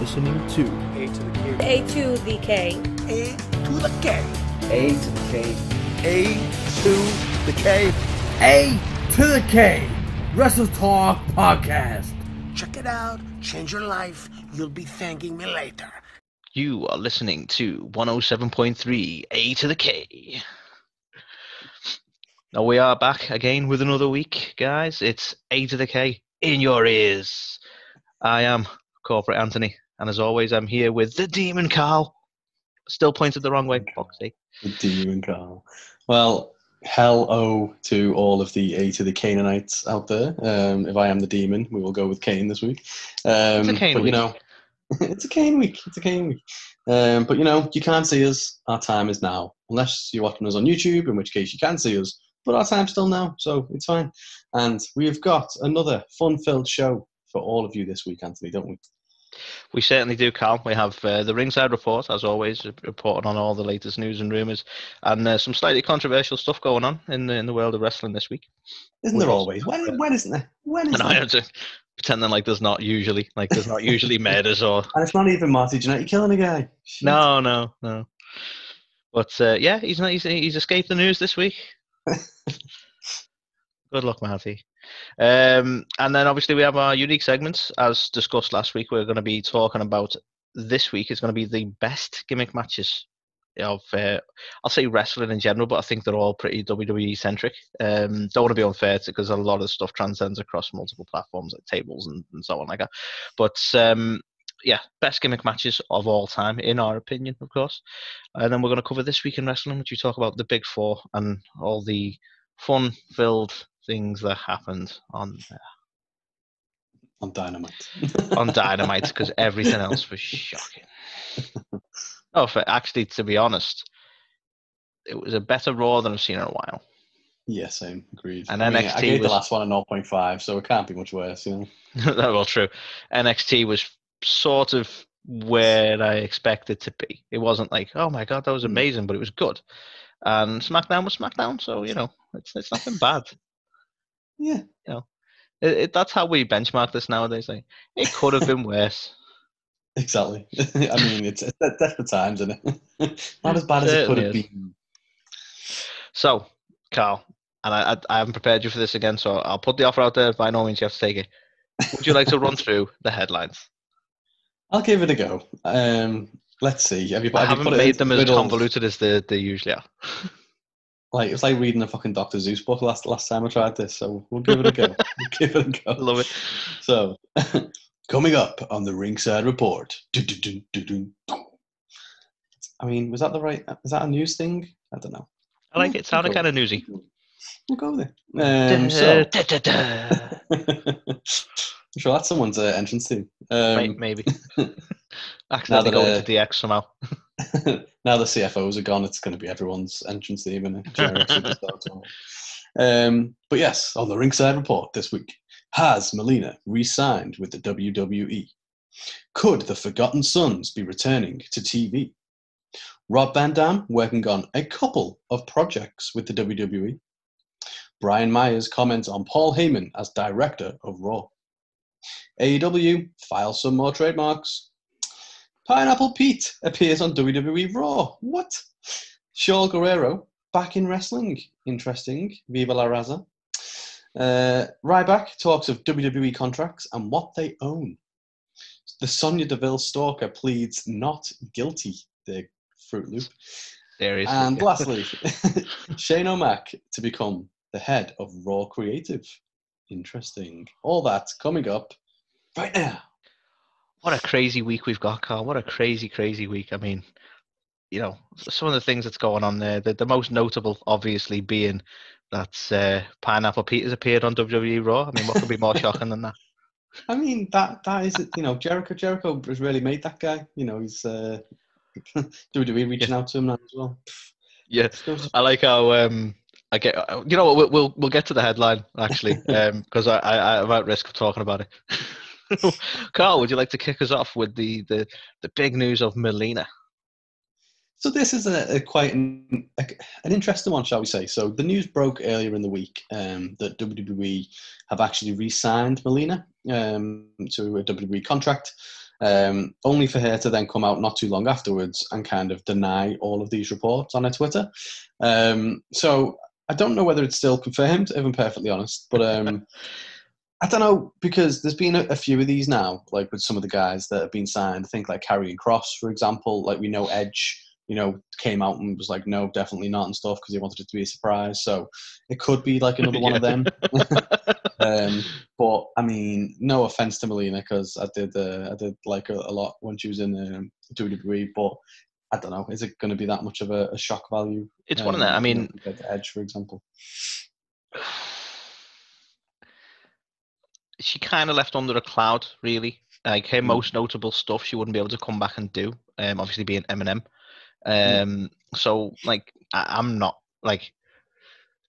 listening to A to the K. A to the K. A to the K. A to the K. A to the K. A to the K Wrestle Talk Podcast. Check it out. Change your life. You'll be thanking me later. You are listening to 107.3 A to the K. Now we are back again with another week, guys. It's A to the K in your ears. I am Corporate Anthony, and as always, I'm here with the Demon Karl. Still pointed the wrong way, Foxy. The Demon Karl. Well, hello to all of the A to the Canaanites out there. If I am the demon, we will go with Cain this week. It's a Cain but, week. You know, it's a Cain week. It's a Cain week. But, you know, you can't see us. Our time is now. Unless you're watching us on YouTube, in which case you can see us. But our time's still now, so it's fine. And we've got another fun-filled show for all of you this week, Anthony, don't we? We certainly do, Karl. We have the Ringside Report, as always, reporting on all the latest news and rumours, and some slightly controversial stuff going on in the world of wrestling this week. Isn't there always? When isn't there? When isn't And I there? have to pretending like there's not usually murders or... And it's not even Marty Jannetty killing a guy. Shit. No. But yeah, he's escaped the news this week. Good luck, Marty. And then obviously we have our unique segments. As discussed last week, we're going to be talking about this week is going to be the best gimmick matches of, I'll say wrestling in general, but I think they're all pretty WWE centric. Don't want to be unfair because a lot of stuff transcends across multiple platforms like tables and so on like that. But yeah, best gimmick matches of all time, in our opinion, of course. And then we're going to cover this week in wrestling, which we talk about the big four and all the fun-filled things that happened on Dynamite. on Dynamite, because everything else was shocking. Oh, actually, to be honest, it was a better Raw than I've seen in a while. Yeah, same. Agreed. And I mean, NXT I gave was- the last one a 0.5, so it can't be much worse, you know? Well, true. NXT was sort of where I expected to be. It wasn't like, oh my god, that was amazing, but it was good. And SmackDown was SmackDown, so you know, it's nothing bad. Yeah. You know, that's how we benchmark this nowadays. Like, it could have been worse. Exactly. I mean, it's desperate times, isn't it? Not as bad as it could have Certainly is. been. So, Karl, and I haven't prepared you for this again, so I'll put the offer out there. By no means you have to take it. Would you like to run through the headlines? I'll give it a go. Let's see. Have you I have you haven't put it made into them as riddles? convoluted as they usually are. Like, it's like reading a fucking Dr. Zeus book last time I tried this, so we'll give it a go. We'll give it a go. I love it. So, coming up on the Ringside Report. Dun-dun-dun-dun-dun. I mean, was that the right? Is that a news thing? I don't know. I like it. It sounded kind of newsy. We'll go there. So, Da-da-da. I'm sure that's someone's entrance theme. Maybe. Accidentally that, go into DX somehow. Now the CFOs are gone, it's going to be everyone's entrance theme and generic superstar. But yes, on the Ringside Report this week, has Melina re-signed with the WWE? Could the Forgotten Sons be returning to TV? Rob Van Dam working on a couple of projects with the WWE. Brian Myers comments on Paul Heyman as director of Raw. AEW files some more trademarks. Pineapple Pete appears on WWE Raw. What? Shaul Guerrero back in wrestling. Interesting. Viva la Raza. Ryback talks of WWE contracts and what they own. The Sonya Deville Stalker pleads not guilty. The Fruit Loop. Seriously. And lastly, Shane O'Mac to become the head of Raw Creative. Interesting. All that coming up right now. What a crazy week we've got, Karl. What a crazy, crazy week. I mean, you know, some of the things that's going on there, the most notable, obviously, being that Pineapple Pete has appeared on WWE Raw. I mean, what could be more shocking than that? I mean, that is, you know, Jericho has really made that guy. You know, he's WWE reaching out to him now as well. Yeah, I like how I get. You know what? We'll get to the headline actually, because I'm at risk of talking about it. Karl, would you like to kick us off with the big news of Melina? So this is a quite an interesting one, shall we say. So the news broke earlier in the week that WWE have actually re-signed Melina to a WWE contract. only for her to then come out not too long afterwards and kind of deny all of these reports on her Twitter. So I don't know whether it's still confirmed, if I'm perfectly honest, but I don't know, because there's been a few of these now, like with some of the guys that have been signed. I think like Karrion Kross, for example, like we know Edge, came out and was like, no, definitely not and stuff, because he wanted it to be a surprise. So it could be like another one of them. But I mean, no offense to Melina, because I did like her a lot when she was in WWE, but I don't know, is it going to be that much of a shock value? It's one of them. I mean, compared to Edge, for example. She kind of left under a cloud, really. Like her most notable stuff, she wouldn't be able to come back and do. Obviously being Eminem. So like, I'm not like,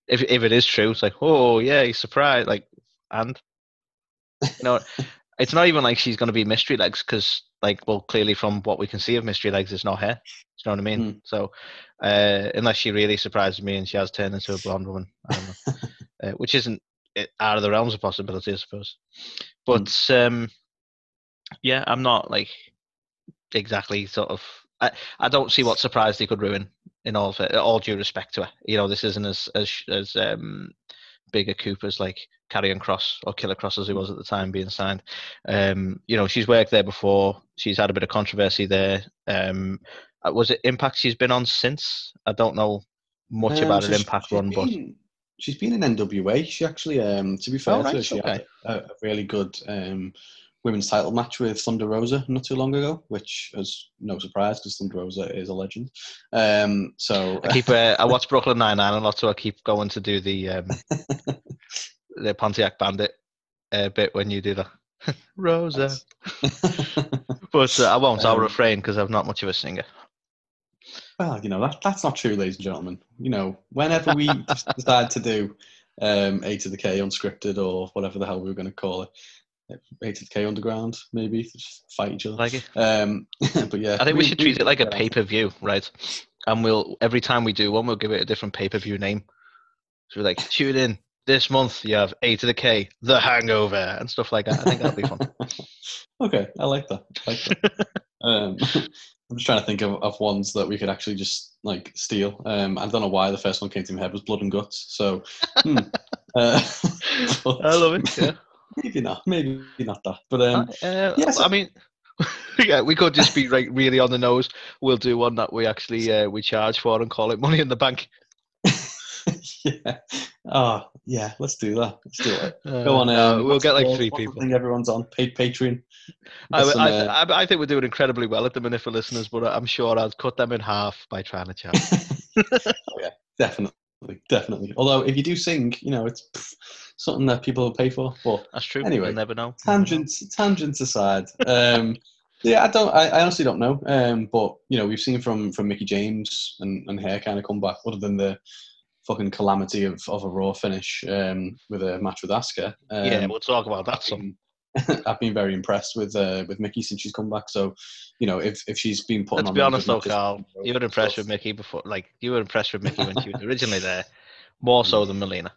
if it is true, it's like, oh yeah, he's surprised. Like, and it's not even like she's going to be Mystery Legs, because like, well, clearly from what we can see of Mystery Legs, it's not her. You know what I mean? So unless she really surprises me and she has turned into a blonde woman, I don't know, which isn't out of the realms of possibility, I suppose. But yeah, I'm not like exactly sort of. I don't see what surprise they could ruin. In all due respect to her, this isn't as big a coup as like Karrion Kross or Killer Kross as he was at the time being signed. She's worked there before. She's had a bit of controversy there. Was it Impact she's been on since? I don't know much about her Impact run, but she's been in NWA. She actually, to be fair to her, she had a really good women's title match with Thunder Rosa not too long ago, which is no surprise because Thunder Rosa is a legend. So I watch Brooklyn Nine-Nine a lot, so I keep going to do the the Pontiac Bandit bit when you do the Rosa. But I won't. I'll refrain because I'm not much of a singer. Well, that's not true, ladies and gentlemen. Whenever we decide to do A to the K unscripted or whatever the hell we were going to call it, A to the K underground, maybe just fight each other. Like it. But yeah, I think we should treat it like a pay-per-view, right? And every time we do one, we'll give it a different pay-per-view name. So we're like, tune in this month. You have A to the K, The Hangover, and stuff like that. I think that'll be fun. Okay, I like that. I'm just trying to think of ones that we could actually just like steal. I don't know why the first one came to my head was Blood and Guts. So I love it. Yeah. Maybe not that. But yes, I mean, yeah, we could just be like really on the nose. We'll do one that we actually we charge for and call it Money in the Bank. Yeah. Oh, yeah. Let's do that. Let's do it. Go on. We'll get like 3 people. I think everyone's on Patreon. I think we're doing incredibly well at the minute for listeners, but I'm sure I'd cut them in half by trying to charge. Oh, yeah, definitely. Although if you do sing, it's something that people will pay for. But that's true. Anyway, you'll never know. Tangents aside. Yeah, I honestly don't know. But we've seen from Mickie James and her kind of come back, other than the fucking calamity of a Raw finish with a match with Asuka. Yeah, we'll talk about that some. I've been very impressed with Mickie since she's come back. So, if she's been putting on. Let's be honest though, Carl, you were impressed with Mickie before. Like you were impressed with Mickie when she was originally there, more so than Melina.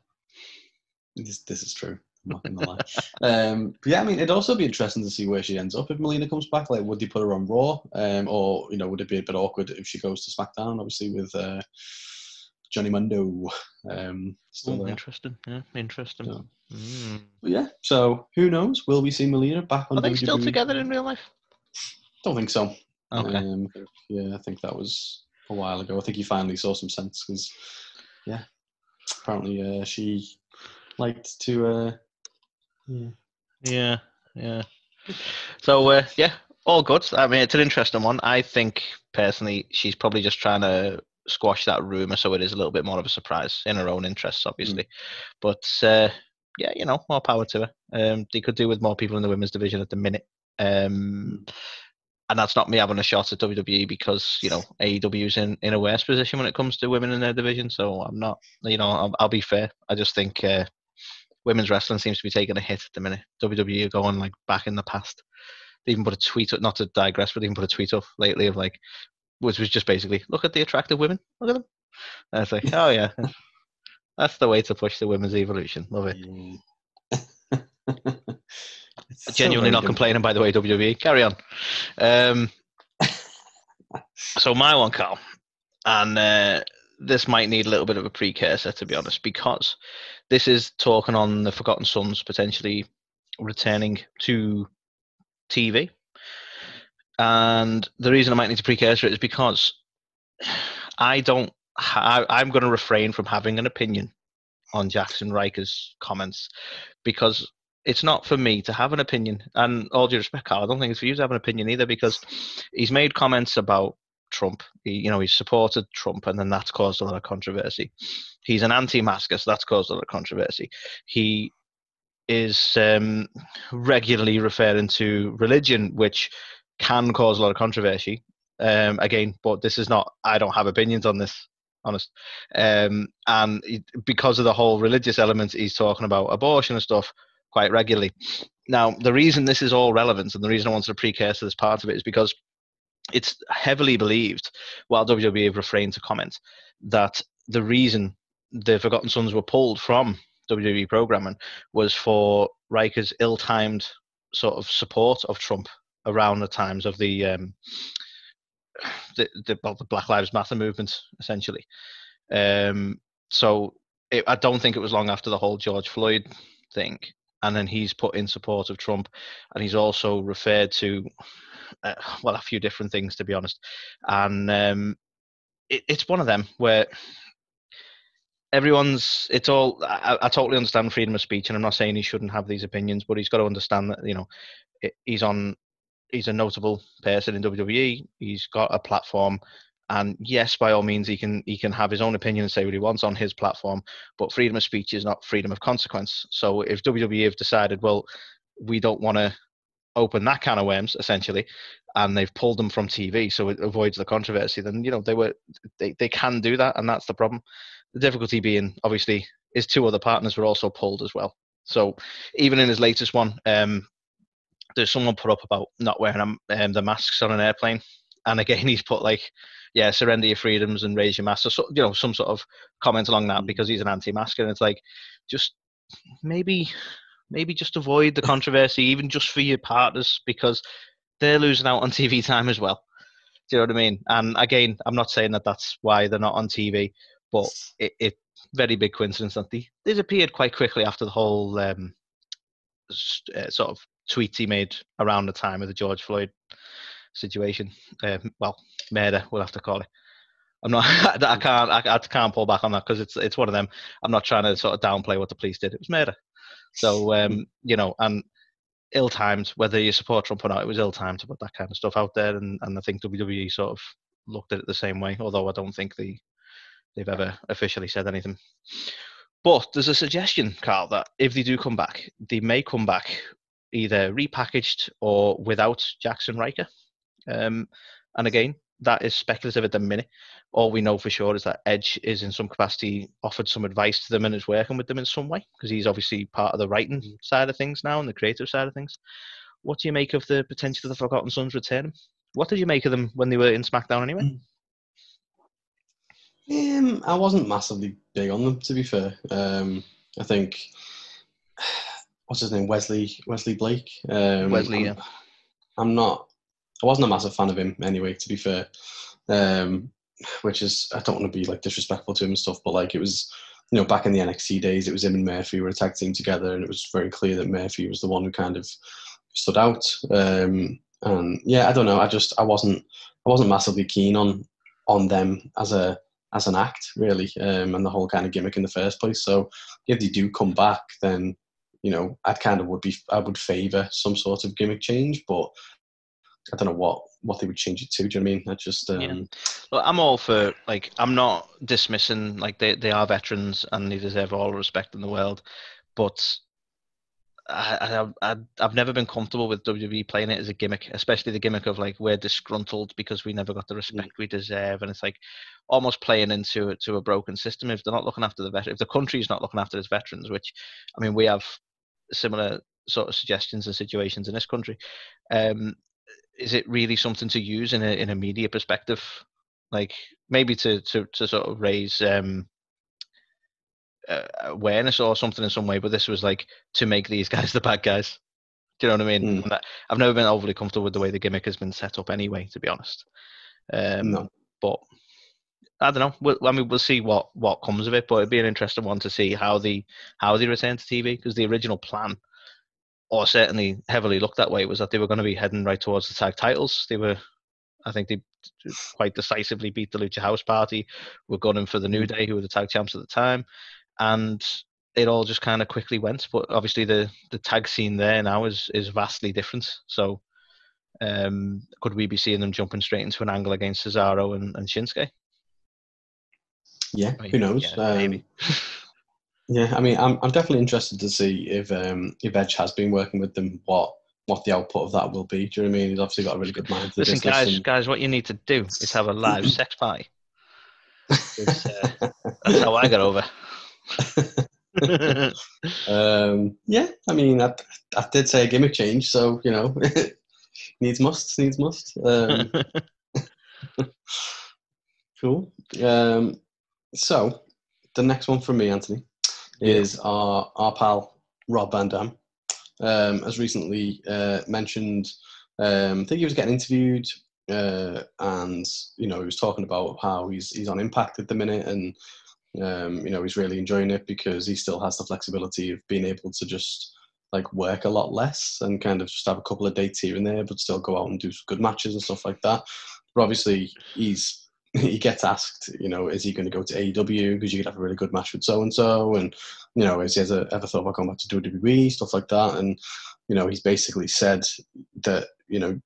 This is true. I'm not gonna lie. But yeah, I mean, it'd also be interesting to see where she ends up if Melina comes back. Like, would they put her on Raw, or would it be a bit awkward if she goes to SmackDown? Obviously, with Johnny Mundo. Still there. Interesting. Yeah, interesting. So, but yeah, so who knows? Will we see Melina back on WWE? Are they still together in real life? Don't think so. Okay. I think that was a while ago. I think he finally saw some sense because, yeah, apparently she liked to. Yeah. So yeah, all good. I mean, it's an interesting one. I think personally, she's probably just trying to squash that rumor so it is a little bit more of a surprise in her own interests, obviously. But yeah, more power to her. They could do with more people in the women's division at the minute. And that's not me having a shot at WWE because AEW is in a worse position when it comes to women in their division. So I'm not, I'll be fair. I just think women's wrestling seems to be taking a hit at the minute. WWE are going like back in the past. They even put a tweet up, not to digress, but they even put a tweet up lately of like, which was just basically, look at the attractive women. Look at them. And it's like, oh yeah, that's the way to push the women's evolution. Love it. Genuinely not complaining, by the way, WWE. Carry on. So my one, Carl, and this might need a little bit of a precursor, to be honest, because this is talking on the Forgotten Sons potentially returning to TV. And the reason I might need to precursor it is because I'm going to refrain from having an opinion on Jackson Riker's comments, because it's not for me to have an opinion. And all due respect, Carl, I don't think it's for you to have an opinion either, because he's made comments about Trump. He's supported Trump, and then that's caused a lot of controversy. He's an anti-masker, so that's caused a lot of controversy. He is regularly referring to religion, which can cause a lot of controversy. Again, but this is not, I don't have opinions on this, honest. And because of the whole religious element, he's talking about abortion and stuff quite regularly. Now, the reason this is all relevant, and the reason I wanted to precursor this part of it, is because it's heavily believed, while WWE have refrained to comment, that the reason the Forgotten Sons were pulled from WWE programming was for Riker's ill-timed sort of support of Trump around the times of the Black Lives Matter movement, essentially. So I don't think it was long after the whole George Floyd thing, and then he's put in support of Trump, and he's also referred to a few different things, to be honest. And it's one of them where I totally understand freedom of speech, and I'm not saying he shouldn't have these opinions, but he's got to understand that he's a notable person in WWE. He's got a platform, and yes, by all means, he can have his own opinion and say what he wants on his platform. But freedom of speech is not freedom of consequence. So if WWE have decided, well, we don't want to open that can of worms, essentially, and they've pulled them from TV, so it avoids the controversy, then they can do that, and that's the problem. The difficulty being, obviously, his two other partners were also pulled as well. So even in his latest one, there's someone put up about not wearing the masks on an airplane, and again he's put surrender your freedoms and raise your mask, so some sort of comment along that, because he's an anti-masker, and it's like, just maybe just avoid the controversy, even just for your partners, because they're losing out on TV time as well. Do you know what I mean? And again, I'm not saying that that's why they're not on TV, but it very big coincidence that they disappeared quite quickly after the whole sort of tweets he made around the time of the George Floyd situation. Murder, we'll have to call it. I'm not. I can't pull back on that, because it's one of them. I'm not trying to sort of downplay what the police did. It was murder. So and ill-timed, whether you support Trump or not, it was ill-timed to put that kind of stuff out there, and I think WWE sort of looked at it the same way, although I don't think they've ever officially said anything. But there's a suggestion, Carl, that if they do come back, they may come back either repackaged or without Jackson Riker. And again, that is speculative at the minute. All we know for sure is that Edge is in some capacity offered some advice to them and is working with them in some way, because he's obviously part of the writing side of things now and the creative side of things. What do you make of the potential of the Forgotten Sons returning? What did you make of them when they were in SmackDown anyway? I wasn't massively big on them, to be fair. I think, what's his name, Wesley Blake. Wesley, yeah. I wasn't a massive fan of him anyway, to be fair. Which is, I don't want to be like disrespectful to him and stuff, but like, it was, back in the NXT days, it was him and Murphy were a tag team together, and it was very clear that Murphy was the one who kind of stood out. And yeah, I don't know. I wasn't massively keen on them as an act, really, and the whole kind of gimmick in the first place. So if they do come back, then I would favour some sort of gimmick change, but I don't know what they would change it to. Do you know what I mean? I just Well, I'm all for, like, I'm not dismissing, like, they are veterans and they deserve all the respect in the world, but I've never been comfortable with WWE playing it as a gimmick, especially the gimmick of, like, we're disgruntled because we never got the respect we deserve, and it's like almost playing into a broken system. If they're not looking after if the country's not looking after its veterans, which, I mean, we have similar sort of suggestions and situations in this country. Is it really something to use in a media perspective? Like, maybe to sort of raise awareness or something in some way, but this was like to make these guys the bad guys. Do you know what I mean? Mm. And I've never been overly comfortable with the way the gimmick has been set up anyway, to be honest. No. But I don't know. We'll see what comes of it. But it'd be an interesting one to see how they return to TV, because the original plan, or certainly heavily looked that way, was that they were going to be heading right towards the tag titles. I think they quite decisively beat the Lucha House Party. Were gunning for the New Day, who were the tag champs at the time, and it all just kind of quickly went. But obviously, the tag scene there now is vastly different. So, could we be seeing them jumping straight into an angle against Cesaro and Shinsuke? Yeah, I mean, who knows? Yeah, maybe. Yeah, I mean, I'm definitely interested to see if Edge has been working with them, what the output of that will be. Do you know what I mean? He's obviously got a really good mind for the Listen, business. guys, what you need to do is have a live sex party. That's how I got over. Yeah, I mean, I did say a gimmick change, so you know, needs must. Cool. So the next one from me, Anthony, is our pal Rob Van Dam. Has recently mentioned. I think he was getting interviewed, and you know, he was talking about how he's on Impact at the minute, and you know, he's really enjoying it because he still has the flexibility of being able to just like work a lot less and kind of just have a couple of dates here and there, but still go out and do good matches and stuff like that. But obviously, he gets asked, you know, is he going to go to AEW because you could have a really good match with so and so, and you know, has he ever thought about going back to WWE, stuff like that, and you know, he's basically said that, you know,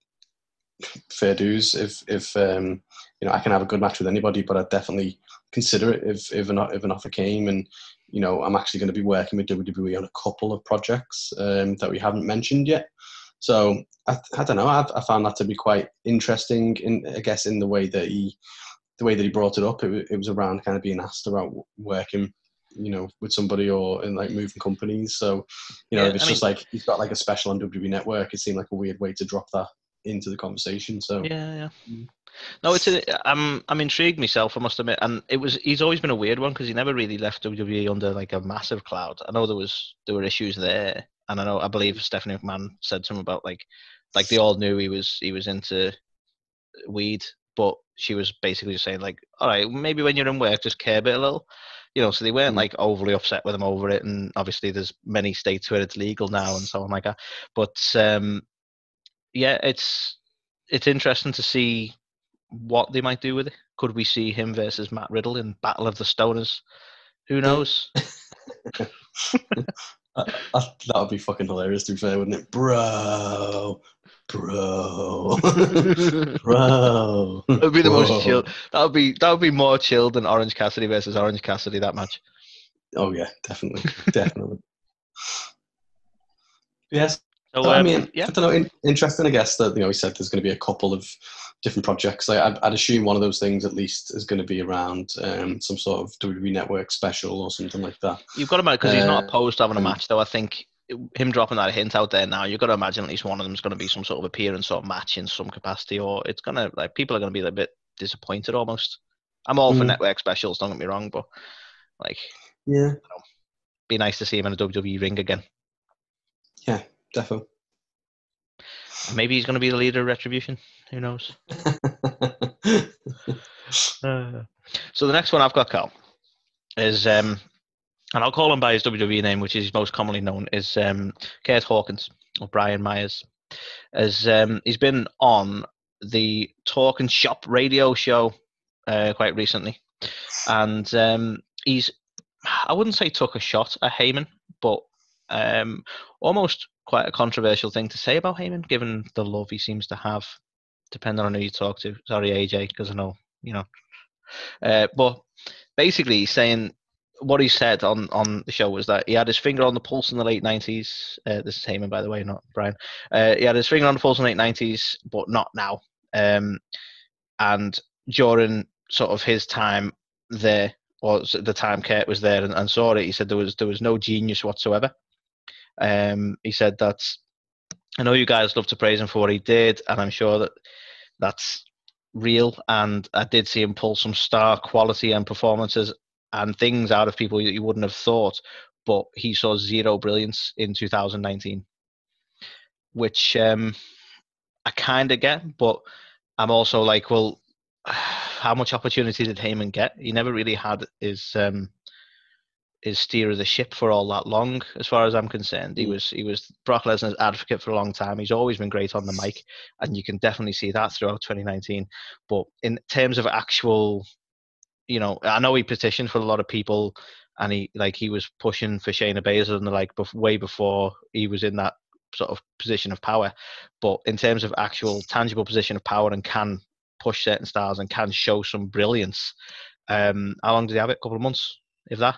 fair dues if you know, I can have a good match with anybody, but I'd definitely consider it if an offer came. And you know, I'm actually going to be working with WWE on a couple of projects that we haven't mentioned yet. So I don't know. I found that to be quite interesting. I guess in the way that he brought it up, it was around kind of being asked about working, you know, with somebody or in like moving companies. So you know, if it's just like he's got like a special on WWE Network, it seemed like a weird way to drop that into the conversation. So yeah. No, I'm intrigued myself, I must admit, and he's always been a weird one because he never really left WWE under like a massive cloud. I know there were issues there, and I believe Stephanie McMahon said to him about like they all knew he was into weed, but she was basically just saying like, all right, maybe when you're in work, just curb it a little, you know. So they weren't like overly upset with him over it, and obviously there's many states where it's legal now and so on like that. But yeah, it's interesting to see what they might do with it. Could we see him versus Matt Riddle in Battle of the Stoners? Who knows? That would be fucking hilarious, to be fair, wouldn't it? Bro. Bro. That would be the most chill. That would be more chilled than Orange Cassidy versus Orange Cassidy, that match. Oh yeah, definitely. Yes. So, I mean, yeah. I don't know. Interesting, I guess, that, you know, he said there's going to be a couple of different projects. Like, I'd assume one of those things at least is going to be around some sort of WWE Network special or something like that. You've got to imagine, because he's not opposed to having a match, though. I think him dropping that hint out there now, you've got to imagine at least one of them is going to be some sort of appearance or match in some capacity, or it's going to, like, people are going to be a bit disappointed almost. I'm all for network specials, don't get me wrong, but like, yeah, be nice to see him in a WWE ring again. Yeah, definitely. Maybe he's going to be the leader of Retribution. Who knows? So the next one I've got, Carl, is and I'll call him by his WWE name, which is most commonly known, is Kurt Hawkins, or Brian Myers. As he's been on the Talk and Shop radio show quite recently, and he's, I wouldn't say took a shot at Heyman, but almost quite a controversial thing to say about Heyman, given the love he seems to have, depending on who you talk to. Sorry, AJ, because I know, you know. But basically, he's saying what he said on the show was that he had his finger on the pulse in the late 90s. This is Heyman, by the way, not Brian. He had his finger on the pulse in the late 90s, but not now. And during sort of his time there, or the time Kurt was there and saw it, he said there was no genius whatsoever. He said that, I know you guys love to praise him for what he did, and I'm sure that that's real, and I did see him pull some star quality and performances and things out of people that you wouldn't have thought, but he saw zero brilliance in 2019. which I kind of get, but I'm also like, well, how much opportunity did Heyman get? He never really had his steer of the ship for all that long, as far as I'm concerned. He was Brock Lesnar's advocate for a long time. He's always been great on the mic, and you can definitely see that throughout 2019. But in terms of actual, I know he petitioned for a lot of people, and he was pushing for Shayna Baszler and the like way before he was in that sort of position of power. But in terms of actual tangible position of power and can push certain stars and can show some brilliance, how long did he have it? A couple of months, if that?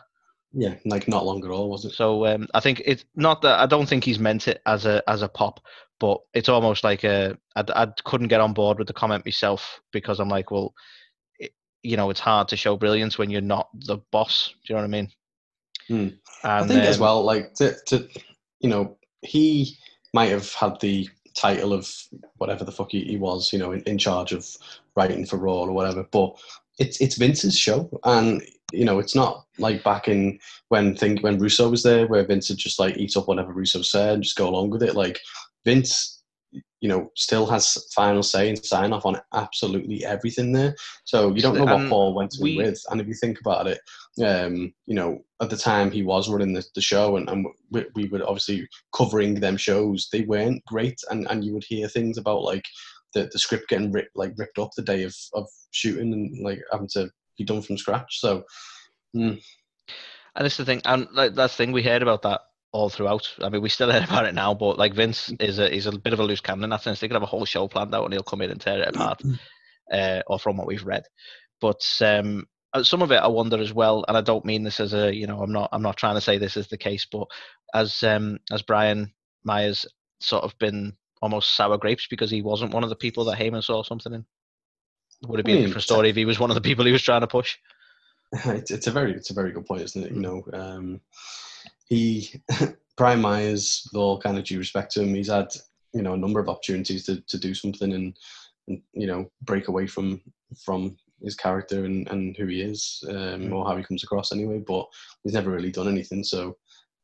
Yeah, like not long at all, was it? So I think it's not that I don't think he's meant it as a pop, but it's almost like I couldn't get on board with the comment myself, because I'm like, well, it's hard to show brilliance when you're not the boss. Do you know what I mean? And, I think as well, like he might have had the title of whatever the fuck he was, in charge of writing for Raw or whatever, but it's Vince's show, and it's not like back in when Russo was there, where Vince would just like eat up whatever Russo said and just go along with it. Like Vince, still has final say and sign off on absolutely everything there. So you don't know what Paul went in with. And if you think about it, at the time he was running the show, and we were obviously covering them shows. They weren't great, and you would hear things about like the script getting ripped up the day of shooting, and like having to be done from scratch. So, and it's the thing, and like that thing we heard about that all throughout. I mean, we still heard about it now, but like Vince is a bit of a loose cannon in that sense. They could have a whole show planned out, and he'll come in and tear it apart, or from what we've read. But some of it I wonder as well, and I don't mean this as a I'm not trying to say this is the case, but as Brian Myers sort of been almost sour grapes because he wasn't one of the people that Heyman saw something in. Would it be a different story if he was one of the people he was trying to push? It's a very good point, isn't it? Brian Myers, with all kind of due respect to him, he's had a number of opportunities to do something and break away from his character and who he is, or how he comes across anyway. But he's never really done anything. So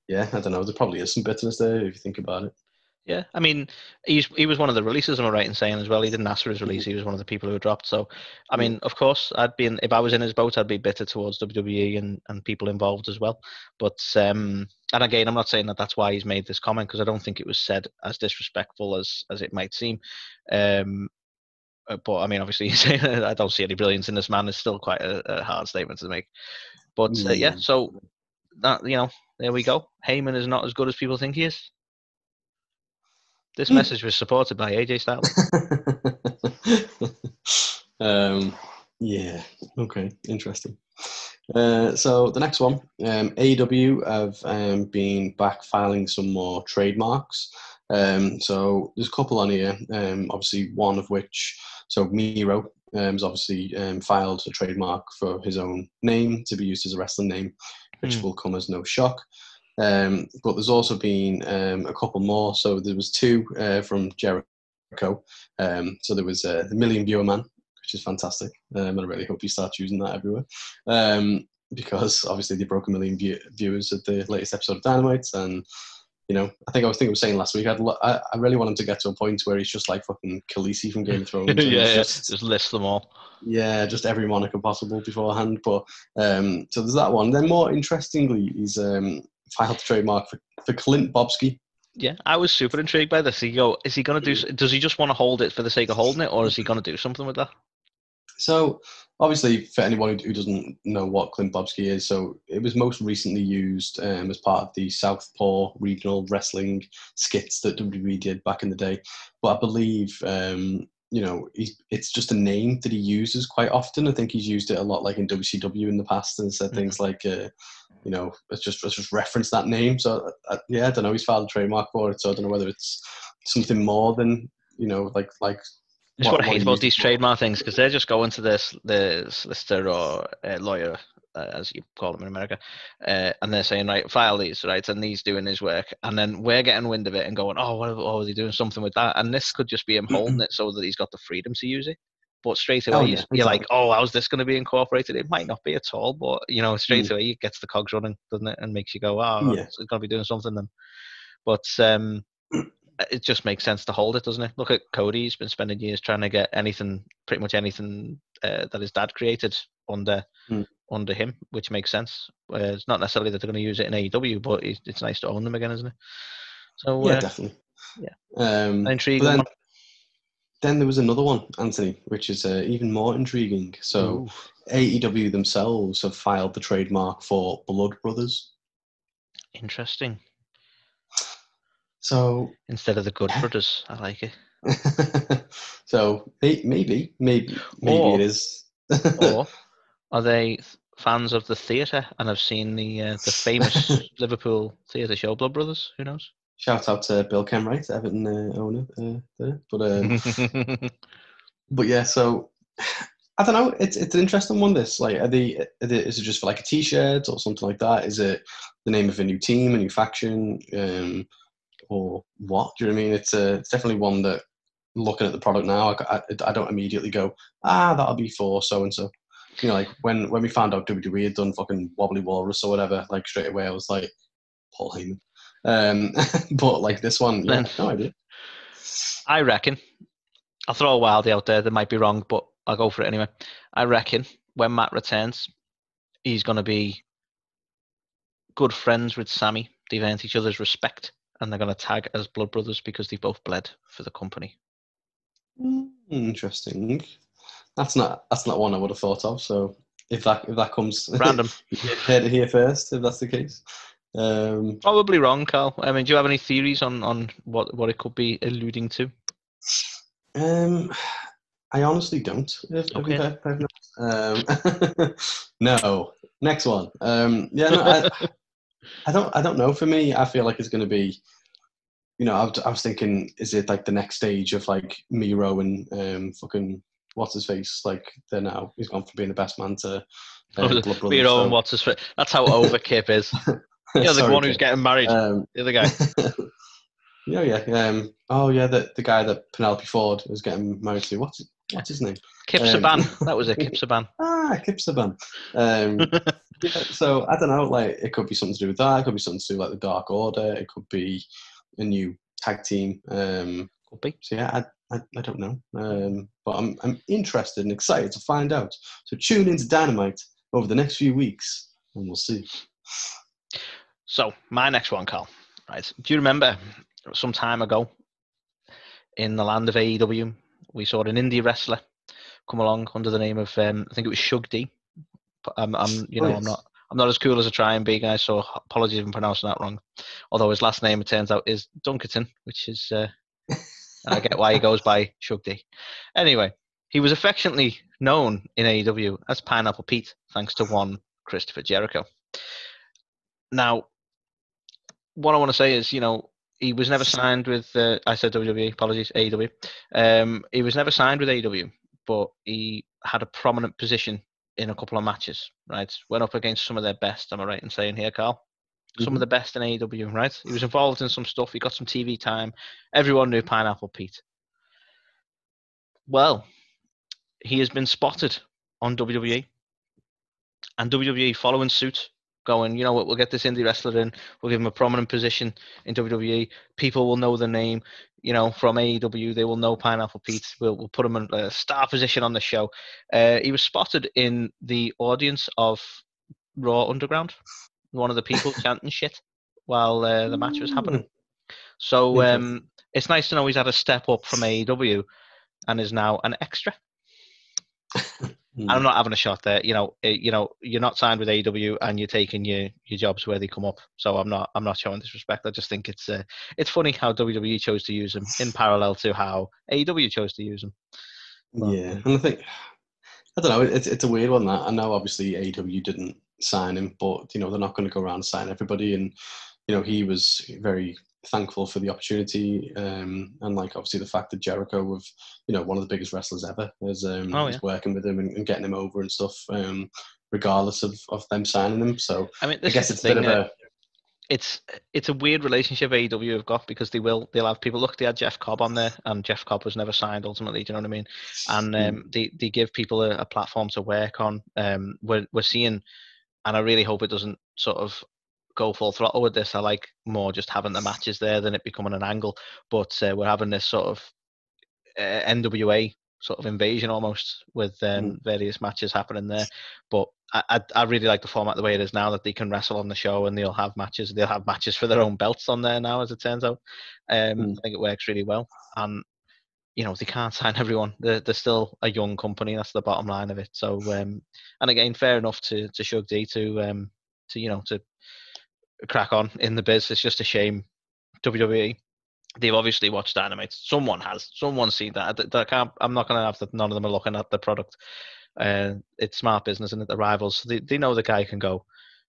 yeah, I don't know. There probably is some bitterness there if you think about it. Yeah, I mean, he was one of the releases, am I right in saying as well? He didn't ask for his release. He was one of the people who dropped. So, I mean, of course, if I was in his boat, I'd be bitter towards WWE and people involved as well. But, and again, I'm not saying that that's why he's made this comment, because I don't think it was said as disrespectful as it might seem. But, I mean, obviously, I don't see any brilliance in this man. It's still quite a hard statement to make. But, yeah, so, that there we go. Heyman is not as good as people think he is. This message was supported by AJ Styles. Yeah. Okay. Interesting. So the next one, AEW have been back filing some more trademarks. So there's a couple on here. Obviously, one of which, so Miro has obviously filed a trademark for his own name to be used as a wrestling name, which will come as no shock. But there's also been a couple more. So there was two from Jericho. So there was the Million Viewer Man, which is fantastic. And I really hope he starts using that everywhere. Because obviously they broke 1 million viewers at the latest episode of Dynamite. And, I think I was saying last week, I really want him to get to a point where he's just like fucking Khaleesi from Game of Thrones. Just list them all. Yeah, just every moniker possible beforehand. But so there's that one. Then more interestingly, he's filed the trademark for Clint Bobsky. Yeah, I was super intrigued by this. Is he going to do? Does he just want to hold it for the sake of holding it, or is he going to do something with that? So, obviously, for anyone who doesn't know what Clint Bobsky is, so it was most recently used as part of the Southpaw regional wrestling skits that WWE did back in the day. But I believe, it's just a name that he uses quite often. I think he's used it a lot, like in WCW in the past, and said things like, let's just reference that name. So, I don't know. He's filed a trademark for it, so I don't know whether it's something more than, like. That's what I hate about these trademark things, because they're just going to the solicitor or lawyer, as you call them in America, and they're saying, right, file these, right, and he's doing his work, and then we're getting wind of it and going, what was he doing something with that? And this could just be him holding it so that he's got the freedom to use it. But straight away, you're like, how's this going to be incorporated? It might not be at all, but straight away it gets the cogs running, doesn't it, and makes you go, it's going to be doing something then. But it just makes sense to hold it, doesn't it? Look at Cody. He's been spending years trying to get pretty much anything that his dad created under him, which makes sense. It's not necessarily that they're going to use it in AEW, but it's nice to own them again, isn't it? So yeah, definitely. Yeah, an intriguing one. Then there was another one, Anthony, which is even more intriguing. So AEW themselves have filed the trademark for Blood Brothers. Interesting. So instead of the Good Brothers, I like it. So maybe it is. Or are they fans of the theatre and have seen the famous Liverpool theatre show Blood Brothers? Who knows? Shout out to Bill Kenwright, Everton owner there. But yeah, so I don't know. It's an interesting one. This like, is it just for like a T-shirt or something like that? Is it the name of a new team, a new faction, or what? Do you know what I mean? It's definitely one that, looking at the product now, I don't immediately go, that'll be for so and so. You know, like when we found out WWE had done fucking Wobbly Walrus or whatever, like straight away I was like, Paul Heyman. But like this one, yeah, no idea. I reckon, I'll throw a wildie out there that might be wrong, but I'll go for it anyway. I reckon when Matt returns, he's going to be good friends with Sammy. They've earned each other's respect, and they're going to tag as Blood Brothers because they both bled for the company. Interesting. That's not one I would have thought of. So if that comes random, you heard it here first. If that's the case, probably wrong, Carl. I mean, do you have any theories on what it could be alluding to? I honestly don't. Okay. No. Next one. Yeah. No, I don't know. For me, I feel like it's going to be. You know, I was thinking, is it like the next stage of like Miro and fucking what's his face? Like they're now he's gone from being the best man to Blood Brothers. Miro and what's his face? That's how over Kip is. You know, the one who's getting married. The other guy. Yeah. Oh yeah, the guy that Penelope Ford was getting married to. What's his name? Kip Saban. That was it. Kip Saban. Kip Saban. Yeah, so I don't know. Like it could be something to do with that. It could be something to do with like the Dark Order. It could be a new tag team. Could be. So yeah, I don't know. But I'm interested and excited to find out. So tune into Dynamite over the next few weeks, and we'll see. So my next one, Carl. Right? Do you remember some time ago in the land of AEW, we saw an indie wrestler come along under the name of I think it was Shug D. I'm not as cool as I try and be, guys. So apologies if I'm pronouncing that wrong. Although his last name, it turns out, is Dunkerton, which is I get why he goes by Shug D. Anyway, he was affectionately known in AEW as Pineapple Pete, thanks to one Christopher Jericho. Now, what I want to say is, you know, he was never signed with. I said WWE. Apologies, AEW. He was never signed with AEW, but he had a prominent position in a couple of matches. Right, went up against some of their best. Am I right in saying here, Carl? Some of the best in AEW. Right, he was involved in some stuff. He got some TV time. Everyone knew Pineapple Pete. Well, he has been spotted on WWE, and WWE following suit, going, you know what, we'll get this indie wrestler in, we'll give him a prominent position in WWE, people will know the name, you know, from AEW, they will know Pineapple Pete, we'll put him in a star position on the show. He was spotted in the audience of Raw Underground, one of the people chanting shit while the match was happening. So it's nice to know he's had a step up from AEW and is now an extra. I'm not having a shot there. You know, you're not signed with AEW and you're taking your jobs where they come up. So I'm not showing disrespect. I just think it's funny how WWE chose to use him in parallel to how AEW chose to use him. But, yeah, and I don't know. It's a weird one. That I know, obviously AEW didn't sign him, but you know they're not going to go around and sign everybody. And you know he was very thankful for the opportunity, and like obviously the fact that Jericho, with one of the biggest wrestlers ever, is working with him and getting him over and stuff, regardless of them signing him. So I mean, I guess it's a bit of a it's a weird relationship AEW have got, because they'll have people. Look, they had Jeff Cobb on there, and Jeff Cobb was never signed ultimately. Do you know what I mean? And they give people a platform to work on. We're seeing, and I really hope it doesn't sort of go full throttle with this. I like more just having the matches there than it becoming an angle. But we're having this sort of NWA sort of invasion almost with various matches happening there. But I really like the format the way it is now, that they can wrestle on the show and they'll have matches. They'll have matches for their own belts on there now, as it turns out. I think it works really well. And you know, they can't sign everyone. They're still a young company. That's the bottom line of it. So, and again, fair enough to Shug D to crack on in the biz. It's just a shame WWE. They've obviously watched Dynamite. Someone has. Someone's seen that. I'm not going to have that. None of them are looking at the product. It's smart business, and the rivals. So they know the guy can go.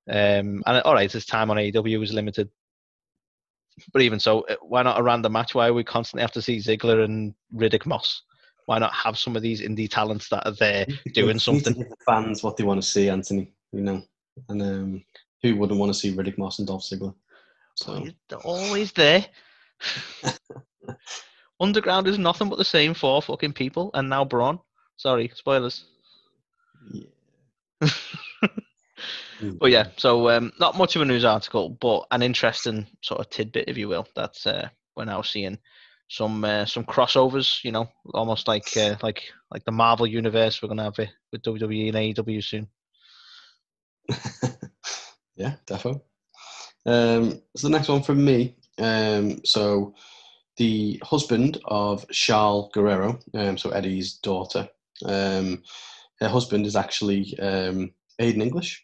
And all right, his time on AEW is limited. But even so, why not a random match? Why we constantly have to see Ziggler and Riddick Moss? Why not have some of these indie talents that are there doing something? Need to give the fans what they want to see, Anthony. You know, and who wouldn't want to see Riddick Moss and Dolph Ziggler? So they're always there. Underground is nothing but the same four fucking people, and now Braun. Sorry, spoilers. Yeah. But yeah, so not much of a news article, but an interesting sort of tidbit, if you will, that we're now seeing some crossovers. You know, almost like the Marvel universe. We're gonna have it with WWE and AEW soon. Yeah, defo. So the next one from me. So the husband of Charles Guerrero, so Eddie's daughter, her husband is actually Aiden English.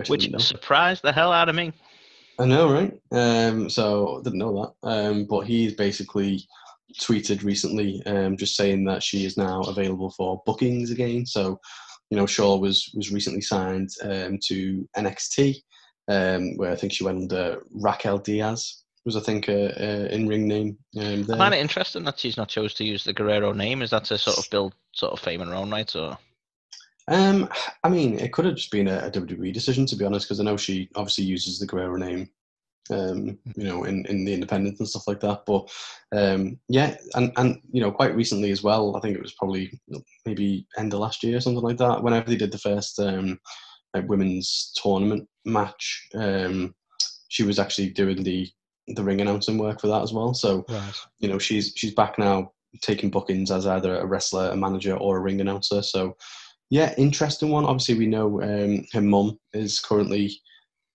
Which surprised the hell out of me. I know, right? So I didn't know that. But he's basically tweeted recently just saying that she is now available for bookings again. So, you know, Shaw was recently signed to NXT, where I think she went under Raquel Diaz, was I think in-ring name there. I find it interesting that she's not chose to use the Guerrero name. Is that to sort of build sort of fame in her own right, or? I mean, it could have just been a WWE decision, to be honest, because I know she obviously uses the Guerrero name, you know, in the independents and stuff like that. But yeah, and you know, quite recently as well, I think it was probably maybe end of last year or something like that, whenever they did the first like women's tournament match, she was actually doing the ring announcing work for that as well. So right. You know, she's back now taking bookings as either a wrestler, a manager, or a ring announcer. So. Yeah, interesting one. Obviously, we know her mum is currently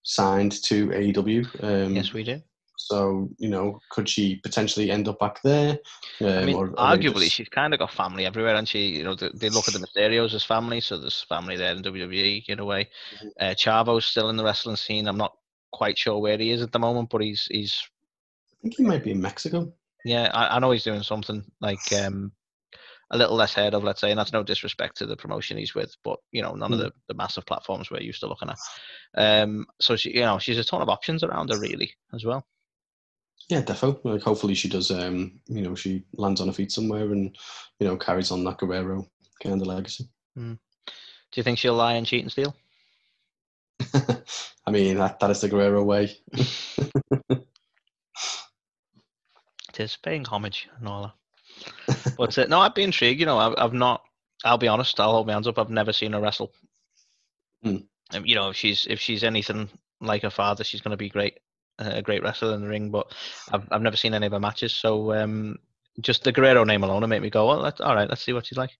signed to AEW. Yes, we do. So, you know, could she potentially end up back there? I mean, arguably, she's kind of got family everywhere, and she, you know, they look at the Mysterios as family, so there's family there in WWE in a way. Chavo's still in the wrestling scene. I'm not quite sure where he is at the moment, but he's. I think he might be in Mexico. Yeah, I know he's doing something like a little less heard of, let's say, and that's no disrespect to the promotion he's with, but you know, none of the massive platforms we're used to looking at. So she, you know, she's a ton of options around her really as well. Yeah, defo. Like, hopefully she does. You know, she lands on her feet somewhere and you know carries on that Guerrero kind of legacy. Do you think she'll lie and cheat and steal? I mean, that is the Guerrero way. It is paying homage and all that. But no, I'd be intrigued. You know, I've not. I'll be honest. I'll hold my hands up. I've never seen her wrestle. You know, if she's anything like her father, she's going to be great, a great wrestler in the ring. But I've never seen any of her matches. So just the Guerrero name alone will make me go, well, all right, let's see what she's like.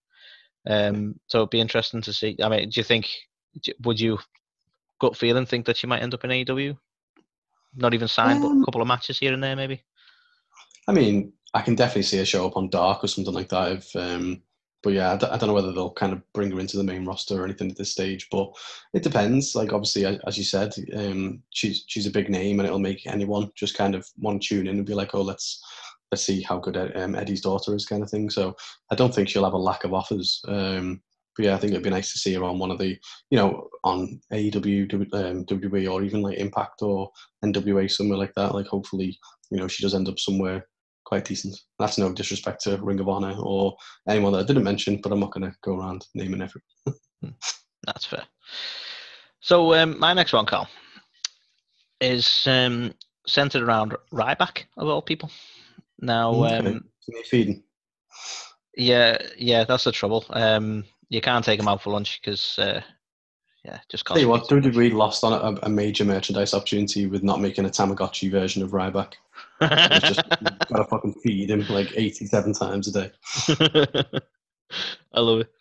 So it'd be interesting to see. I mean, do you think? Would you gut feeling think that she might end up in AEW? Not even signed, but a couple of matches here and there, maybe. I mean, I can definitely see her show up on Dark or something like that. If, but yeah, I don't know whether they'll kind of bring her into the main roster or anything at this stage. But it depends. Like obviously, as you said, she's a big name, and it'll make anyone just kind of want to tune in and be like, oh, let's see how good Eddie's daughter is, kind of thing. So I don't think she'll have a lack of offers. But yeah, I think it'd be nice to see her on one of the, you know, on AEW, WWE, or even like Impact or NWA, somewhere like that. Like hopefully, you know, she does end up somewhere quite decent. That's no disrespect to Ring of Honor or anyone that I didn't mention, but I'm not going to go around naming everyone. That's fair. So my next one, Carl, is centered around Ryback, of all people. Now, feeding. Yeah, that's the trouble. You can't take him out for lunch because yeah, just Tell you what, cost me WWE lost on a major merchandise opportunity with not making a Tamagotchi version of Ryback. It was just, you gotta fucking feed him like 87 times a day. I love it.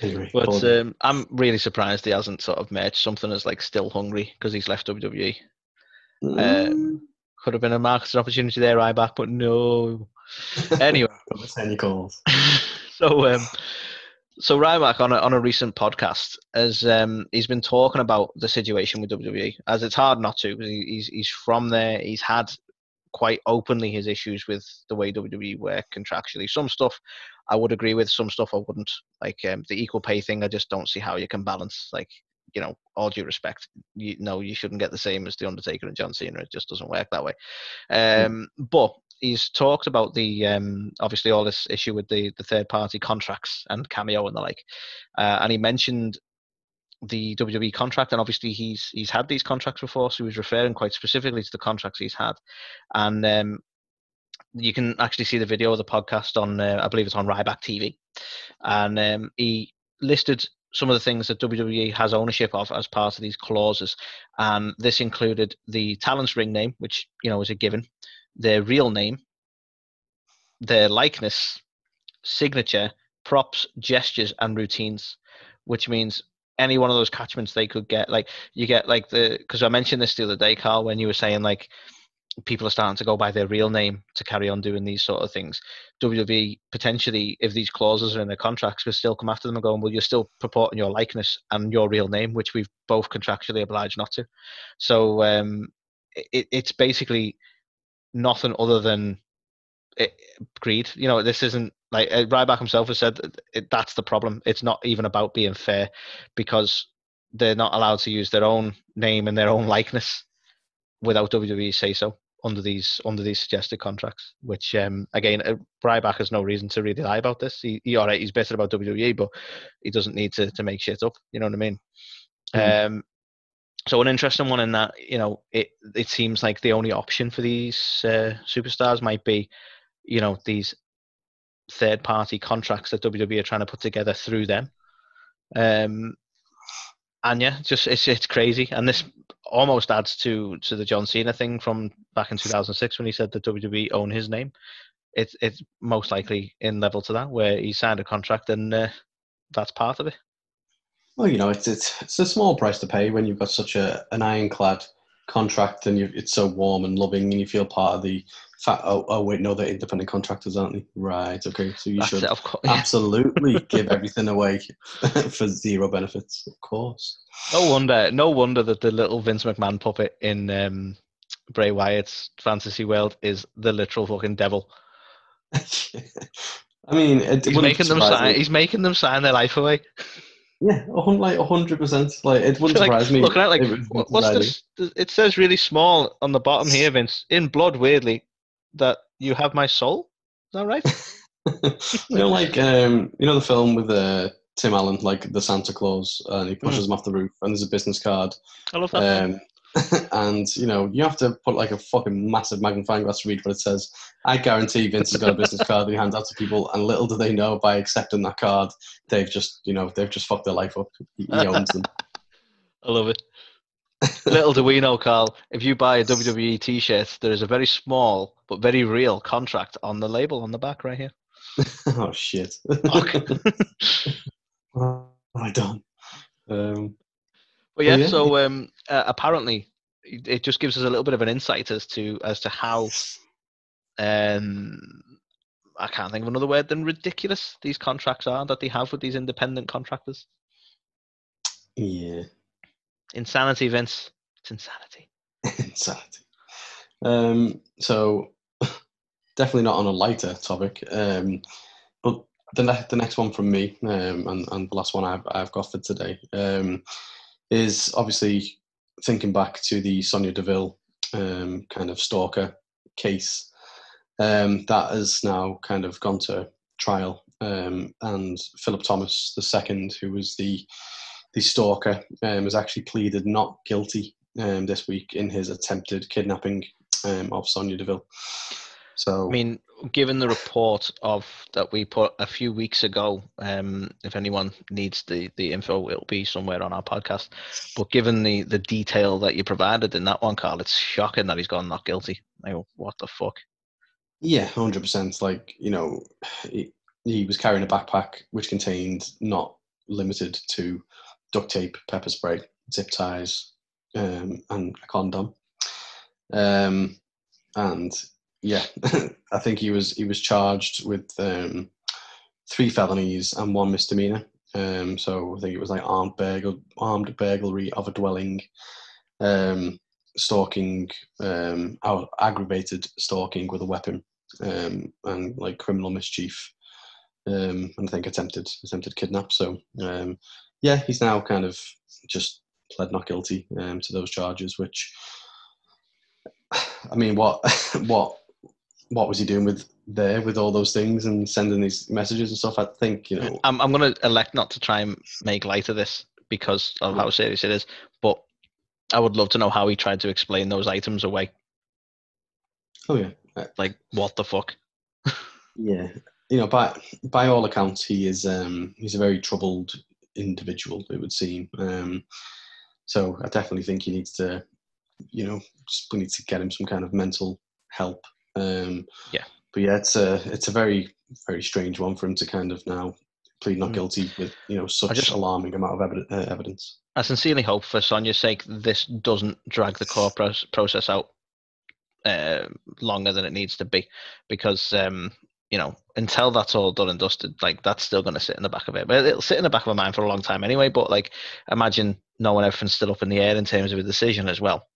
Anyway, But I'm really surprised he hasn't sort of merged something as like Still Hungry because he's left WWE. Could have been a marketing opportunity there, Ryback, but no. Anyway, so Ryback on a recent podcast as he's been talking about the situation with WWE, as it's hard not to because he's from there. He's had quite openly his issues with the way WWE work contractually. Some stuff I would agree with, some stuff I wouldn't. Like the equal pay thing, I just don't see how you can balance. Like, all due respect, you shouldn't get the same as The Undertaker and John Cena. It just doesn't work that way. But he's talked about the obviously all this issue with the third party contracts and Cameo and the like, and he mentioned the WWE contract, and obviously he's had these contracts before, so he was referring quite specifically to the contracts he's had, and you can actually see the video of the podcast on I believe it's on Ryback TV, and he listed some of the things that WWE has ownership of as part of these clauses, and this included the talent's ring name, which is a given, their real name, their likeness, signature, props, gestures, and routines, which means any one of those catchments they could get. Like you get like because I mentioned this the other day, Carl, when you were saying like people are starting to go by their real name to carry on doing these sort of things. WWE potentially, if these clauses are in their contracts, could still come after them and go, well, you're still purporting your likeness and your real name, which we've both contractually obliged not to. So it's basically nothing other than greed. This isn't like Ryback himself has said that's the problem. It's not even about being fair because they're not allowed to use their own name and their own likeness without WWE say so under these suggested contracts, which again Ryback has no reason to really lie about this. He's bitter about WWE, but he doesn't need to make shit up, you know what I mean? So an interesting one in that, it seems like the only option for these superstars might be these third party contracts that WWE are trying to put together through them. And yeah, just it's crazy, and this almost adds to the John Cena thing from back in 2006 when he said that WWE own his name. It's most likely in level to that, where he signed a contract and that's part of it. Well, it's a small price to pay when you've got such an ironclad contract and it's so warm and loving, and you feel part of the fact. Oh wait, no, they're independent contractors, aren't they? Right. Okay. So you should absolutely give everything away for zero benefits, of course. No wonder that the little Vince McMahon puppet in Bray Wyatt's fantasy world is the literal fucking devil. I mean, he's making them sign their life away. Yeah, 100%. Like, it wouldn't surprise me. Looking at like, what's this? It says really small on the bottom here, Vince, in blood, weirdly, that you have my soul. Is that right? The film with Tim Allen, like the Santa Claus, and he pushes him off the roof, and there's a business card. I love that. And you have to put like a fucking massive magnifying glass to read what it says. I guarantee Vince has got a business card that he hands out to people, and little do they know, by accepting that card, they've just fucked their life up. He owns them. I love it. Little do we know, Carl, if you buy a WWE t-shirt, there is a very small but very real contract on the label on the back right here. Oh shit! What have I done? But yeah, so apparently it just gives us a little bit of an insight as to how I can't think of another word than ridiculous these contracts are that they have with these independent contractors. Yeah. Insanity, Vince. It's insanity. Insanity. So definitely not on a lighter topic. But the next one from me, and the last one I've got for today, is obviously thinking back to the Sonya Deville kind of stalker case. That has now kind of gone to trial, and Philip Thomas II, who was the stalker, has actually pleaded not guilty this week in his attempted kidnapping of Sonya Deville. So I mean, given the report of that we put a few weeks ago, if anyone needs the info, it'll be somewhere on our podcast. But given the detail that you provided in that one, Carl, it's shocking that he's gone not guilty. Like, what the fuck? yeah, 100%. Like, he was carrying a backpack which contained, not limited to, duct tape, pepper spray, zip ties, and a condom. And yeah, I think he was charged with 3 felonies and 1 misdemeanor. So I think it was like armed burglary of a dwelling, stalking, aggravated stalking with a weapon, and like criminal mischief, and I think attempted kidnap. So yeah, he's now kind of just pled not guilty to those charges. Which, I mean, what was he doing with all those things and sending these messages and stuff? I think, I'm going to elect not to try and make light of this because of how serious it is, but I would love to know how he tried to explain those items away. Oh yeah, like what the fuck? Yeah, by all accounts, he's a very troubled individual, it would seem. So I definitely think he needs to, we need to get him some kind of mental help. Yeah. But yeah, it's a very, very strange one for him to kind of now plead not guilty with such alarming amount of evidence. I sincerely hope, for Sonia's sake, this doesn't drag the court process out longer than it needs to be, because until that's all done and dusted, like, that's still going to sit in the back of it. But it'll sit in the back of my mind for a long time anyway. But like, imagine knowing everything's still up in the air in terms of a decision as well.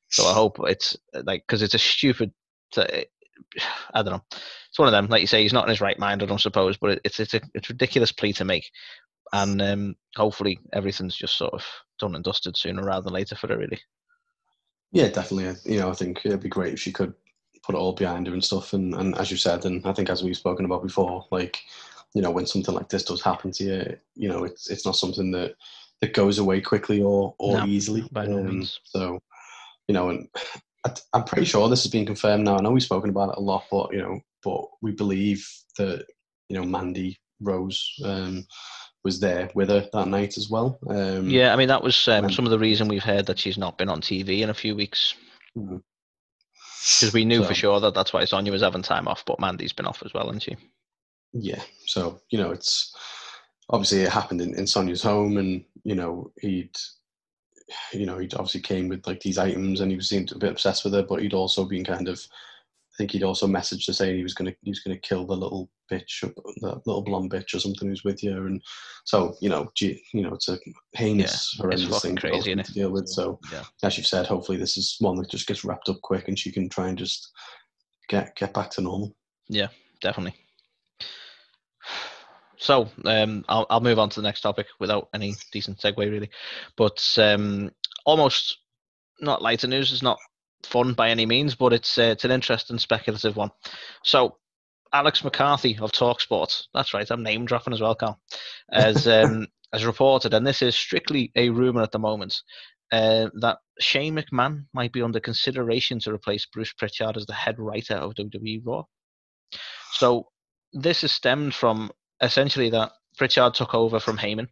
So I hope it's like, because it's a stupid. I don't know. It's one of them. Like you say, he's not in his right mind, I don't suppose. But it's a ridiculous plea to make, and hopefully everything's just sort of done and dusted sooner rather than later for it, really. Yeah, definitely. I think it'd be great if she could put it all behind her and stuff. And as you said, and I think as we've spoken about before, like, when something like this does happen to you, it's not something that goes away quickly or No, easily. by no means. So, and I'm pretty sure this has been confirmed now. I know we've spoken about it a lot, but we believe that Mandy Rose was there with her that night as well. Yeah, I mean, that was some of the reason we've heard that she's not been on TV in a few weeks. Because we knew for sure that's why Sonia was having time off, but Mandy's been off as well, hasn't she? Yeah, so it's obviously it happened in Sonia's home, and he'd obviously came with like these items, and he seemed a bit obsessed with her, but he'd also been kind of, I think he'd also messaged her saying he was gonna kill the little bitch, the little blonde bitch or something who's with you, and so it's a heinous, horrendous thing crazy, to deal with. So as you've said, hopefully this is one that just gets wrapped up quick, and she can try and just get back to normal. Yeah, definitely. So I'll move on to the next topic without any decent segue, really. But almost not lighter news. It's not fun by any means, but it's an interesting speculative one. So Alex McCarthy of TalkSport, that's right, I'm name dropping as well, Carl, has reported, and this is strictly a rumor at the moment, that Shane McMahon might be under consideration to replace Bruce Pritchard as the head writer of WWE Raw. So this is stemmed from essentially that Pritchard took over from Heyman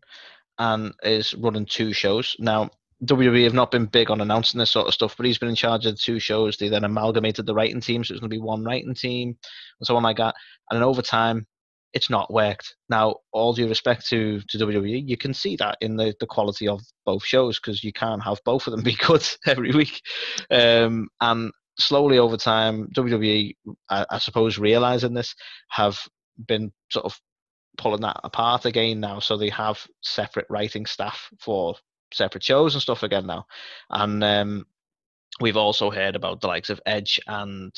and is running 2 shows. Now, WWE have not been big on announcing this sort of stuff, but he's been in charge of the 2 shows. They then amalgamated the writing team, so it's going to be 1 writing team and so on like that. And then over time, it's not worked. Now, all due respect to WWE, you can see that in the quality of both shows, because you can't have both of them be good every week. And slowly over time, WWE, I suppose, realizing this, have been sort of pulling that apart again now. So they have separate writing staff for separate shows and stuff again now. And we've also heard about the likes of Edge and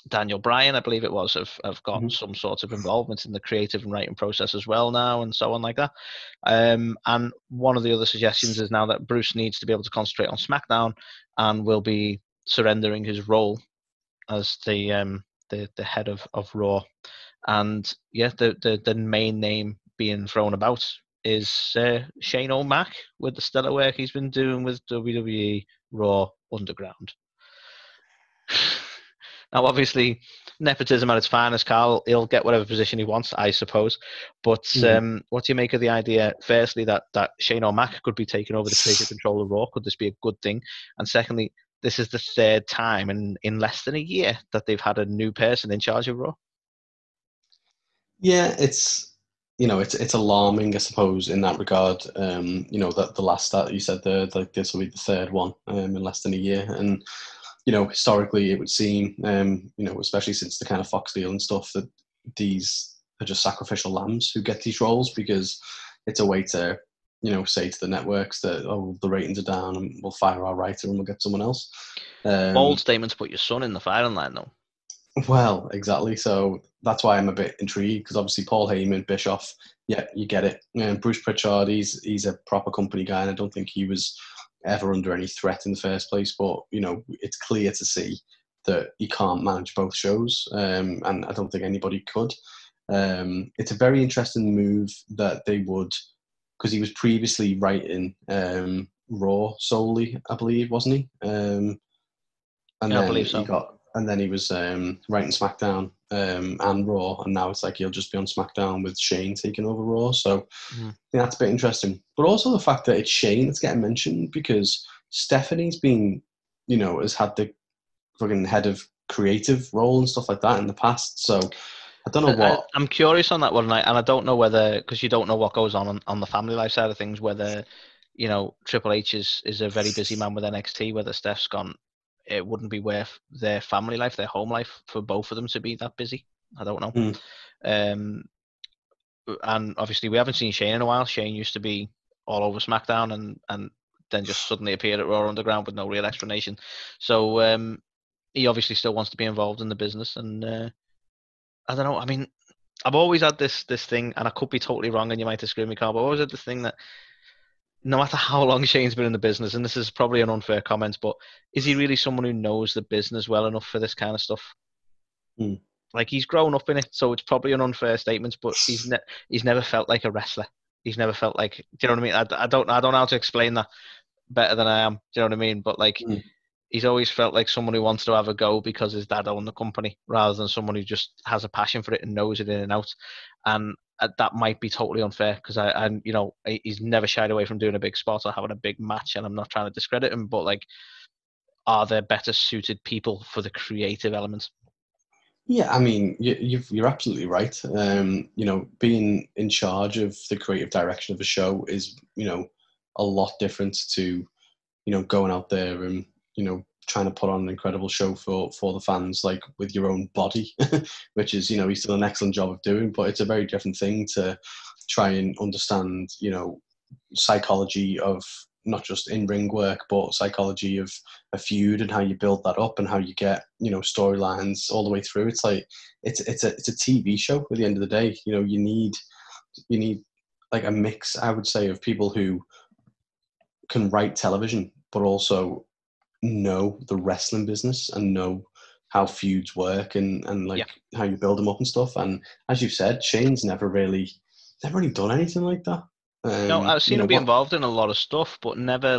Daniel Bryan, I believe it was, have got some sort of involvement in the creative and writing process as well now, and so on like that. And one of the other suggestions is now that Bruce needs to be able to concentrate on SmackDown and will be surrendering his role as the head of Raw. And yeah, the main name being thrown about is Shane O'Mac, with the stellar work he's been doing with WWE Raw Underground. Now, obviously, nepotism at its finest, Carl, he'll get whatever position he wants, I suppose. But what do you make of the idea, firstly, that Shane O'Mac could be taking over the creative control of Raw? Could this be a good thing? And secondly, this is the third time in less than a year that they've had a new person in charge of Raw. Yeah, it's alarming, I suppose, in that regard. That the last stat you said there, like this will be the third one in less than a year, and historically it would seem, especially since the kind of Fox deal and stuff, that these are just sacrificial lambs who get these roles because it's a way to, say to the networks that, oh, the ratings are down and we'll fire our writer and we'll get someone else. Bold statement to put your son in the firing line, though. Well, exactly. So that's why I'm a bit intrigued, because obviously Paul Heyman, Bischoff, yeah, you get it. Bruce Pritchard, he's a proper company guy, and I don't think he was ever under any threat in the first place. But it's clear to see that he can't manage both shows, and I don't think anybody could. It's a very interesting move that they would, because he was previously writing Raw solely, I believe, wasn't he? And yeah, then I believe so. he was writing SmackDown and Raw, and now it's like he'll just be on SmackDown with Shane taking over Raw. So I think that's a bit interesting. But also the fact that it's Shane that's getting mentioned, because Stephanie's been, has had the fucking head of creative role and stuff like that in the past. So I don't know what. I'm curious on that one, and I don't know whether, because you don't know what goes on the family life side of things, whether Triple H is a very busy man with NXT, whether Steph's gone. It wouldn't be worth their family life, their home life, for both of them to be that busy. I don't know. And obviously, we haven't seen Shane in a while. Shane used to be all over SmackDown and then just suddenly appeared at Raw Underground with no real explanation. So he obviously still wants to be involved in the business. And I don't know. I mean, I've always had this thing, and I could be totally wrong, and you might disagree with me, Carl, but I've always had this thing that no matter how long Shane's been in the business, and this is probably an unfair comment, but is he really someone who knows the business well enough for this kind of stuff? Like, he's grown up in it, so it's probably an unfair statement, but he's never felt like a wrestler. He's never felt like, do you know what I mean? I don't know how to explain that better than I am. Do you know what I mean? But like, he's always felt like someone who wants to have a go because his dad owned the company, rather than someone who just has a passion for it and knows it in and out. And that might be totally unfair, because he's never shied away from doing a big spot or having a big match, and I'm not trying to discredit him, but like, are there better suited people for the creative elements? Yeah, I mean, you're absolutely right. Being in charge of the creative direction of a show is, a lot different to, going out there and, trying to put on an incredible show for the fans, like with your own body, which is, he's done an excellent job of doing, but it's a very different thing to try and understand, psychology of not just in-ring work, but psychology of a feud and how you build that up and how you get, storylines all the way through. It's like, it's a TV show at the end of the day. You need like a mix, I would say, of people who can write television, but also know the wrestling business and know how feuds work and how you build them up and stuff. And as you said, Shane's never really done anything like that. No, I've seen him be involved in a lot of stuff, but never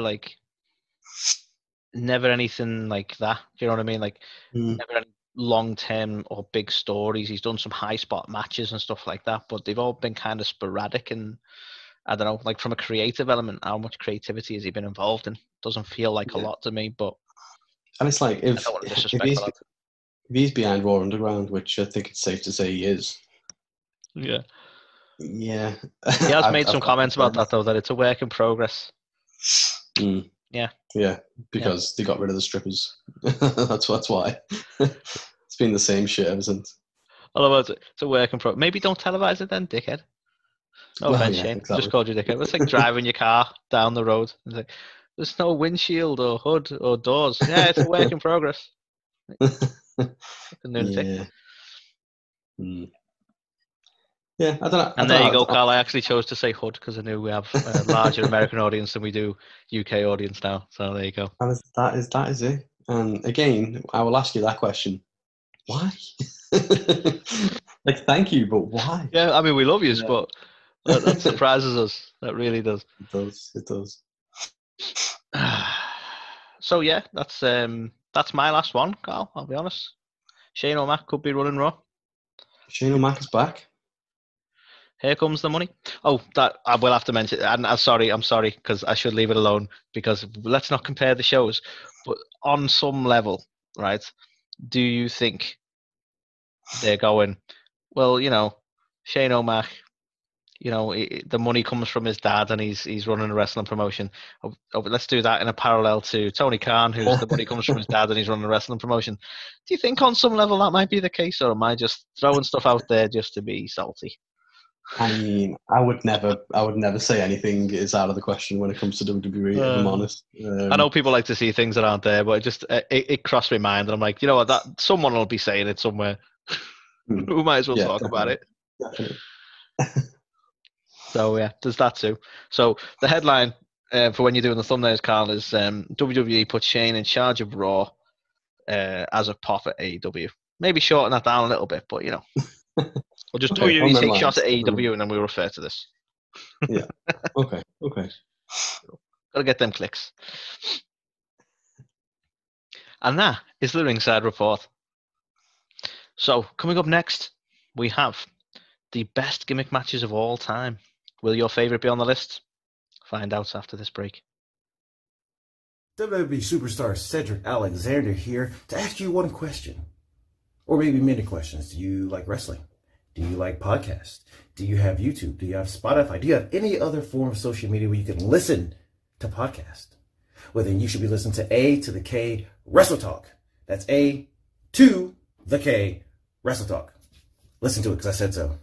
anything like that. Do you know what I mean? Like, never any long-term or big stories. He's done some high-spot matches and stuff like that, but they've all been kind of sporadic. And I don't know, like, from a creative element, how much creativity has he been involved in? Doesn't feel like a lot to me, but... And it's like, if he's behind Raw Underground, which I think it's safe to say he is. Yeah. Yeah. He has made some comments about that, though, that it's a work in progress. Yeah. Yeah, because they got rid of the strippers. That's why. It's been the same shit ever since. I love it. It's a work in progress. Maybe don't televise it then, dickhead. No offense, Shane. Exactly. Just called you dickhead. It's like driving your car down the road. It's like, there's no windshield or hood or doors. Yeah, it's a work in progress. Yeah. Yeah, I don't know. And there you go, Carl. I actually chose to say hood because I knew we have a larger American audience than we do UK audience now. So there you go. And that is it. And again, I will ask you that question. Why? Like, thank you, but why? Yeah, I mean, we love you, but that surprises us. That really does. It does. So yeah, that's my last one, Carl. I'll be honest. Shane O'Mac could be running Raw. Shane O'Mac is back. Here comes the money. Oh, that I will have to mention. And I'm sorry, because I should leave it alone. Because let's not compare the shows. But on some level, right? Do you think they're going? Well, Shane O'Mac. The money comes from his dad, and he's running a wrestling promotion. Let's do that in a parallel to Tony Khan, who's the money comes from his dad, and he's running a wrestling promotion. Do you think on some level that might be the case, or am I just throwing stuff out there just to be salty? I mean, I would never say anything is out of the question when it comes to WWE, if I'm honest. I know people like to see things that aren't there, but it crossed my mind, and I'm like, you know what, that someone will be saying it somewhere. We might as well talk about it. Definitely. So yeah, there's that too. So the headline for when you're doing the thumbnails, Karl, is WWE puts Shane in charge of Raw as a pop at AEW. Maybe shorten that down a little bit, but we'll just WWE take shots at AEW and then we'll refer to this. Yeah. Okay. Gotta get them clicks. And that is the Ringside Report. So coming up next, we have the best gimmick matches of all time. Will your favourite be on the list? Find out after this break. WWE superstar Cedric Alexander here to ask you one question. Or maybe many questions. Do you like wrestling? Do you like podcasts? Do you have YouTube? Do you have Spotify? Do you have any other form of social media where you can listen to podcasts? Well, then you should be listening to A to the K Wrestle Talk. That's A to the K Wrestle Talk. Listen to it because I said so.